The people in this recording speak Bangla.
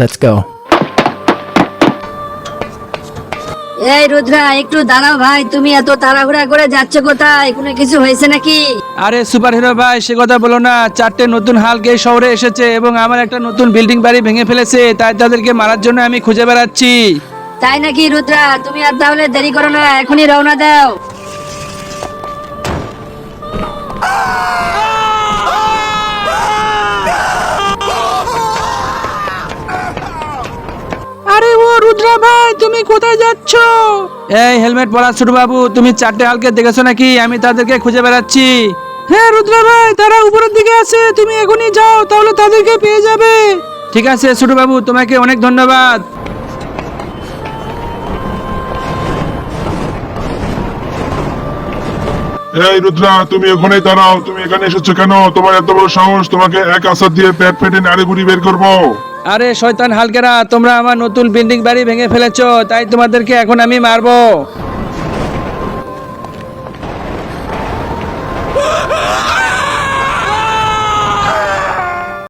Let's go. এই রুদ্রা, একটু দাঁড়াও ভাই। তুমি এত তাড়াহুড়া করে যাচ্ছ কোথায়? কোনো কিছু হয়েছে নাকি? আরে সুপার হিরো ভাই, সে কথা বলো না। 4টে নতুন হাল্ক এই শহরে এসেছে এবং আমার একটা নতুন বিল্ডিং বাড়ি ভেঙে ফেলেছে, তাই তাদেরকে মারার জন্য আমি খুঁজে বেড়াচ্ছি। তাই নাকি রুদ্রা? তুমি আর তাহলে দেরি করো না, এখনই রওনা দাও। আরে ও রুদ্রা ভাই, তুমি কোথায় যাচ্ছ? এই হেলমেট পরা ছোট বাবু, তুমি 4টে হালকে দেখেছো নাকি? আমি তাদেরকে খুঁজে বেড়াচ্ছি। হ্যাঁ রুদ্রা ভাই, তারা উপরের দিকে আছে, তুমি এখনই যাও, তাহলে তাদেরকে পেয়ে যাবে। ঠিক আছে ছোট বাবু, তোমাকে অনেক ধন্যবাদ। এই রুদ্রা, তুমি ওখানেই দাঁড়াও। তুমি এখানে এসেছো কেন? তোমার এত বড় সাহস! তোমাকে এক আসার দিয়ে পেট ফেটে নাড়ি বুড়ি বের করবো। আরে শয়তান হালকেরা, তোমরা আমার নতুন বিল্ডিং বাড়ি ভেঙে ফেলেছো, তাই তোমাদেরকে এখন আমি মারবো।